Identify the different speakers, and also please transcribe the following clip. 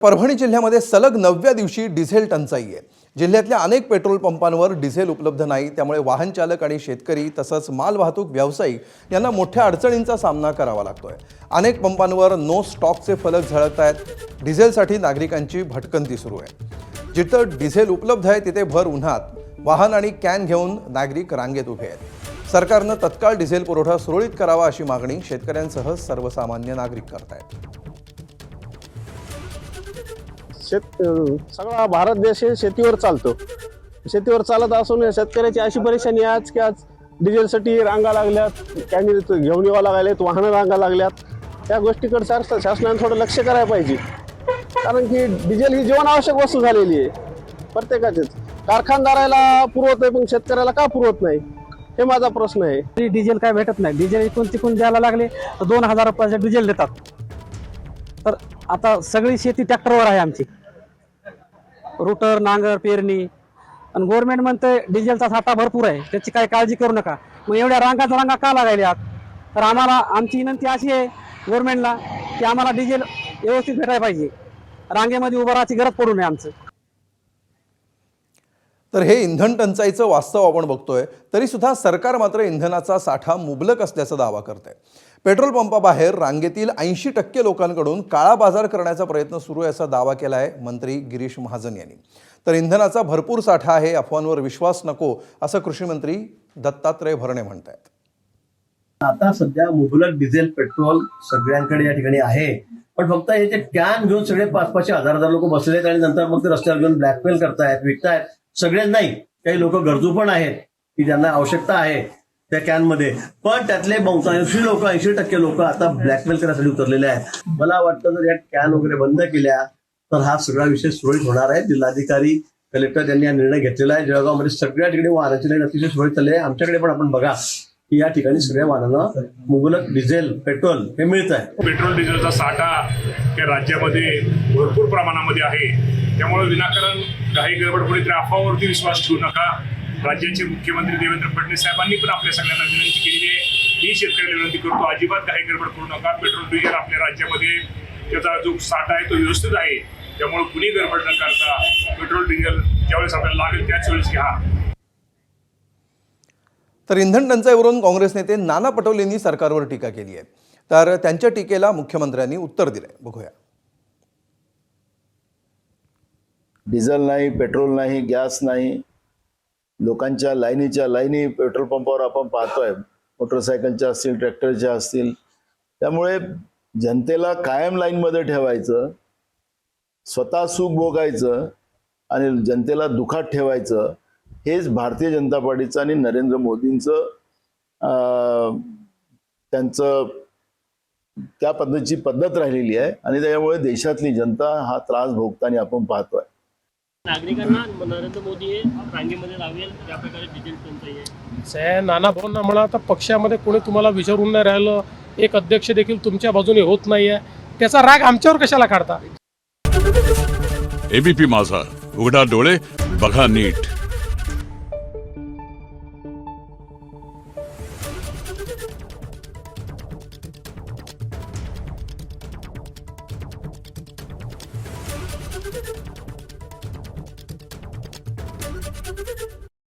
Speaker 1: परभणी जिल्ह्यामध्ये सलग 9व्या दिवशी डिझेल टंचाई आहे। जिल्ह्यातल्या अनेक पेट्रोल पंपांवर डिझेल उपलब्ध नाही, त्यामुळे वाहन चालक आणि शेतकरी तसंच मालवाहतूक व्यावसायिक यांना मोठ्या अडचणींचा सामना करावा लागतोय। अनेक पंपांवर नो स्टॉकचे फलक झळकत आहेत। डिझेलसाठी नागरिकांची भटकंती सुरू आहे। जिथं डिझेल उपलब्ध आहे तिथे भर उन्हात वाहन आणि कॅन घेऊन नागरिक रांगेत उभे आहेत। सरकारनं तत्काळ डिझेल पुरवठा सुरळीत करावा अशी मागणी शेतकऱ्यांसह सर्वसामान्य नागरिक करतायत।
Speaker 2: सगळा भारत देश शेतीवर चालतो। शेतीवर चालत असून शेतकऱ्याची अशी परेशानी आज की आज डिझेलसाठी रांगा लागल्यात, कॅनी घेऊन यावं लागल्यात, वाहनं रांगा लागल्यात। त्या गोष्टीकडे शासनाने थोडं लक्ष करायला पाहिजे, कारण की डिझेल ही जीवनावश्यक वस्तू झालेली आहे प्रत्येकाचीच। कारखानदाराला पुरवत आहे पण शेतकऱ्याला का पुरवत नाही, हे माझा प्रश्न आहे।
Speaker 3: डिझेल काय भेटत नाही। डिझेल इकून तिकून द्यायला लागले तर 2000 रुपयाचं डिझेल देतात। तर आता सगळी शेती ट्रॅक्टरवर आहे आमची, रोटर, नांगर, पेरणी, आणि गव्हर्नमेंट म्हणते डिझेलचा साठा भरपूर आहे, त्याची काही काळजी करू नका। मग एवढ्या रांगा का लागायल्यात? तर आमची विनंती अशी आहे गव्हर्नमेंटला की आम्हाला डिझेल व्यवस्थित भेटायला पाहिजे, रांगेमध्ये उभं राहायची गरज पडू नये आमचं।
Speaker 1: तर हे इंधन टंचाईचं वास्तव आपण बघतोय, तरी सुद्धा सरकार मात्र इंधनाचा साठा मुबलक असल्याचा दावा करते। पेट्रोल पंपाबाहेर रांगेतील 80% लोकांकडून काळा बाजार करण्याचा प्रयत्न सुरू आहे असा दावा केला आहे मंत्री गिरीश महाजन यांनी। तर इंधनाचा भरपूर साठा आहे, अफवांवर विश्वास नको असं कृषी मंत्री दत्तात्रय भरणे म्हणतात।
Speaker 4: आता सध्या मुबलक डिझेल पेट्रोल सगळ्यांकडे या ठिकाणी आहे, पण फक्त हे जे कॅन घेऊन सगळे 500 हजार लोक बसलेत आणि नंतर मग ते रस्त्यावर घेऊन ब्लॅकमेल करतायत, विकतायत। सगळे नाही, काही लोक गरजू पण आहेत की ज्यांना आवश्यकता आहे त्या कॅनमध्ये, पण त्यातले बहुतांश लोक 80% लोक आता ब्लॅकमेल करण्यासाठी उतरलेले आहेत। मला वाटतं जर या कॅन वगैरे बंद केल्या तर हा सगळा विषय सुरळीत होणार आहे। जिल्हाधिकारी, कलेक्टर यांनी हा निर्णय घेतलेला आहे। जळगावमध्ये सगळ्या ठिकाणी वाहनाची लाईन अतिशय सुरळीत चालली आहे। आमच्याकडे पण आपण बघा की या ठिकाणी सगळ्या वाहनांना मुबलक डिझेल पेट्रोल हे मिळत आहे।
Speaker 5: पेट्रोल डिझेलचा साठा या राज्यामध्ये भरपूर प्रमाणामध्ये आहे, त्यामुळे विनाकारण काही गडबड कुणीतरी अफवावरती विश्वास ठेवू नका। राज्याचे मुख्यमंत्री देवेंद्र फडणवीस साहेबांनी पण आपल्या सगळ्यांना विनंती केलेली आहे, ही शेतकऱ्यांना विनंती करतो, अजिबात काही गडबड करू नका। पेट्रोल डिझेल आपल्या राज्यामध्ये त्याचा जो साठा आहे तो व्यवस्थित आहे, त्यामुळे कुणी गडबड न करता पेट्रोल डिझेल ज्यावेळेस आपल्याला लागेल त्याच वेळेस घ्या।
Speaker 1: तर इंधन टंचाईवरून काँग्रेस नेते नाना पटोलेंनी सरकारवर टीका केली आहे। तर त्यांच्या टीकेला मुख्यमंत्र्यांनी उत्तर दिलंय, बघूया।
Speaker 6: डिझेल नाही, पेट्रोल नाही, गॅस नाही, लोकांच्या लाईनीच्या लाईनी पेट्रोल पंपावर आपण पाहतोय, मोटरसायकलच्या असतील, ट्रॅक्टरच्या असतील। त्यामुळे जनतेला कायम लाईनमध्ये ठेवायचं, स्वतः सुख भोगायचं आणि जनतेला दुःखात ठेवायचं, हेच भारतीय जनता पार्टीचं आणि नरेंद्र मोदींचं त्यांचं त्या पद्धतीची पद्धत राहिलेली आहे। आणि त्यामुळे देशातली जनता हा त्रास भोगताना आपण पाहतोय।
Speaker 7: नागरिकांना नरेंद्र मोदी हे रांगेमध्ये लावेल ज्या प्रकारे डिझेल टंचाई आहे।
Speaker 8: नाना भाऊंना म्हणा, आता पक्षामध्ये कोणी तुम्हाला विचारून नाही राहिलं, एक अध्यक्ष देखील तुमच्या बाजूने होत नाहीये, त्याचा राग आमच्यावर कशाला काढता?
Speaker 9: एबीपी माझा, उघडा डोळे बघा नीट।